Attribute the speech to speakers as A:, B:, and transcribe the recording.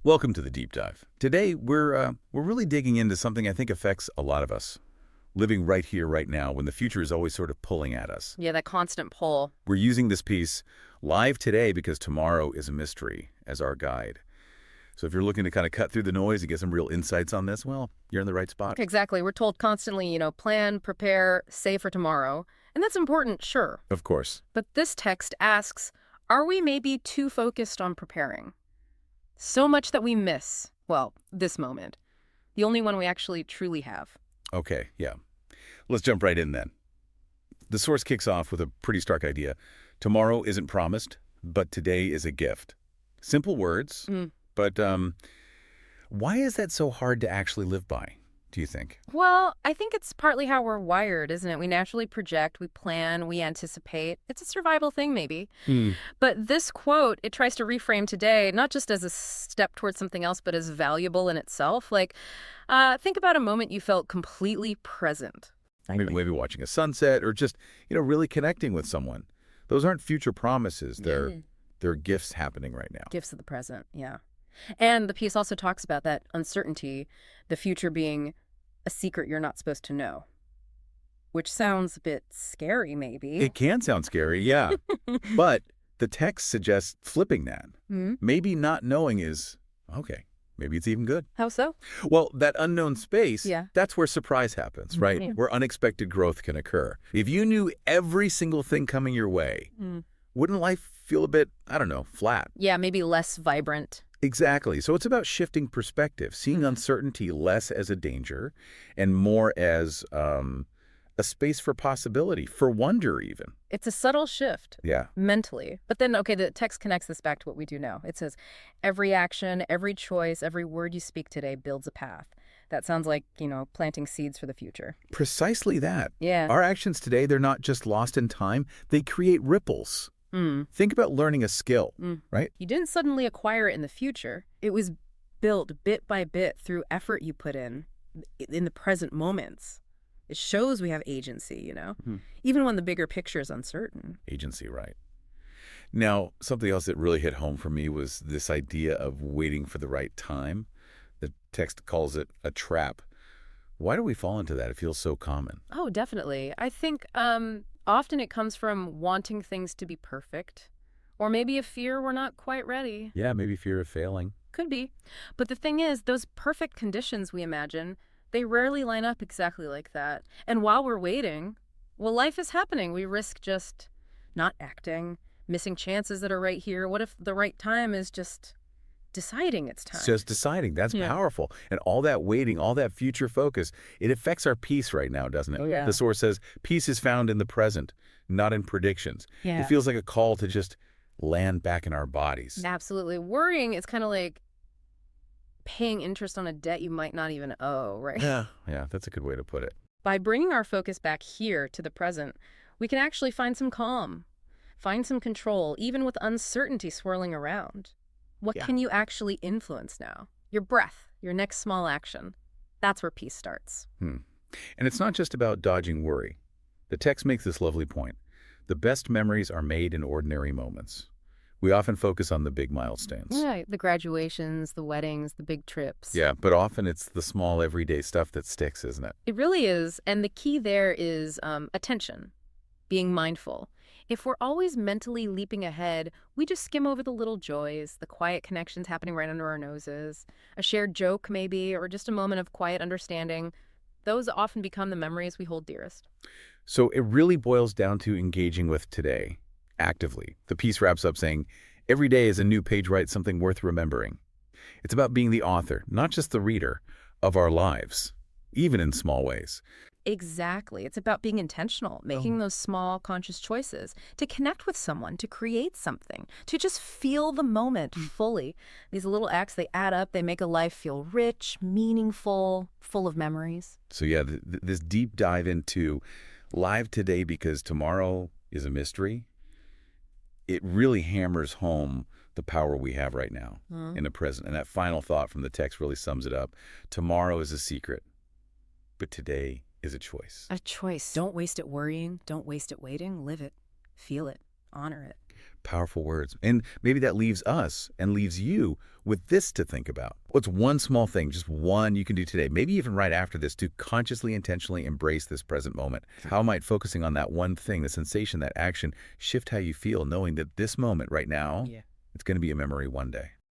A: Welcome to the deep dive. Today, we're really digging into something I think affects a lot of us, living right here, right now, when the future is always sort of pulling at us.
B: Yeah, that constant pull.
A: We're using this piece live today because tomorrow is a mystery as our guide. So if you're looking to kind of cut through the noise and get some real insights on this, well, you're in the right spot.
B: Exactly. We're told constantly, plan, prepare, save for tomorrow. And that's important, sure.
A: Of course.
B: But this text asks, are we maybe too focused on preparing? So much that we miss, well, this moment. The only one we actually truly have.
A: Okay, yeah. Let's jump right in then. The source kicks off with a pretty stark idea. Tomorrow isn't promised, but today is a gift. Simple words, but why is that so hard to actually live by, do you think?
B: Well, I think it's partly how we're wired, isn't it? We naturally project, we plan, we anticipate. It's a survival thing, maybe. But this quote, it tries to reframe today, not just as a step towards something else, but as valuable in itself. Like, think about a moment you felt completely present.
A: Maybe watching a sunset or just, really connecting with someone. Those aren't future promises. They're gifts happening right now.
B: Gifts of the present, yeah. And the piece also talks about that uncertainty, the future being a secret you're not supposed to know, which sounds a bit scary, maybe.
A: It can sound scary, yeah. But the text suggests flipping that. Maybe not knowing is, okay, maybe it's even good.
B: How so?
A: Well, that unknown space,
B: Yeah.
A: that's where surprise happens, right?
B: Yeah.
A: Where unexpected growth can occur. If you knew every single thing coming your way, wouldn't life feel a bit, I don't know, flat?
B: Yeah, maybe less vibrant.
A: Exactly. So it's about shifting perspective, seeing uncertainty less as a danger and more as a space for possibility, for wonder even.
B: It's a subtle shift.
A: Yeah.
B: Mentally. But then, okay, the text connects this back to what we do now. It says, every action, every choice, every word you speak today builds a path. That sounds like, planting seeds for the future.
A: Precisely that.
B: Yeah.
A: Our actions today, they're not just lost in time, they create ripples. Think about learning a skill, right?
B: You didn't suddenly acquire it in the future. It was built bit by bit through effort you put in the present moments. It shows we have agency, even when the bigger picture is uncertain.
A: Agency, right. Now, something else that really hit home for me was this idea of waiting for the right time. The text calls it a trap. Why do we fall into that? It feels so common.
B: Oh, definitely. I think often it comes from wanting things to be perfect, or maybe a fear we're not quite ready.
A: Yeah, maybe fear of failing.
B: Could be. But the thing is, those perfect conditions we imagine, they rarely line up exactly like that. And while we're waiting, well, life is happening. We risk just not acting, missing chances that are right here. What if the right time is just deciding it's time?
A: It's just deciding. That's powerful. And all that waiting, all that future focus, it affects our peace right now, doesn't it?
B: Oh, yeah.
A: The source says peace is found in the present, not in predictions.
B: Yeah.
A: It feels like a call to just land back in our bodies.
B: Absolutely. Worrying is kind of like paying interest on a debt you might not even owe, right?
A: Yeah, that's a good way to put it.
B: By bringing our focus back here to the present, we can actually find some calm, find some control, even with uncertainty swirling around. What can you actually influence now? Your breath, your next small action. That's where peace starts.
A: And it's not just about dodging worry. The text makes this lovely point. The best memories are made in ordinary moments. We often focus on the big milestones.
B: Yeah, the graduations, the weddings, the big trips.
A: Yeah, but often it's the small everyday stuff that sticks, isn't it?
B: It really is. And the key there is attention, being mindful. If we're always mentally leaping ahead, we just skim over the little joys, the quiet connections happening right under our noses, a shared joke maybe, or just a moment of quiet understanding. Those often become the memories we hold dearest.
A: So it really boils down to engaging with today, actively. The piece wraps up saying, every day is a new page writes something worth remembering. It's about being the author, not just the reader, of our lives, even in small ways.
B: Exactly. It's about being intentional, making those small, conscious choices to connect with someone, to create something, to just feel the moment fully. These little acts, they add up. They make a life feel rich, meaningful, full of memories.
A: So yeah, this deep dive into live today because tomorrow is a mystery, it really hammers home the power we have right now in the present. And that final thought from the text really sums it up. Tomorrow is a secret, but today is a choice.
B: A choice. Don't waste it worrying. Don't waste it waiting. Live it. Feel it. Honor it.
A: Powerful words. And maybe that leaves us and leaves you with this to think about. What's one small thing, just one you can do today, maybe even right after this, to consciously, intentionally embrace this present moment? How might focusing on that one thing, the sensation, that action, shift how you feel, knowing that this moment right now,
C: Yeah.
A: it's going to be a memory one day?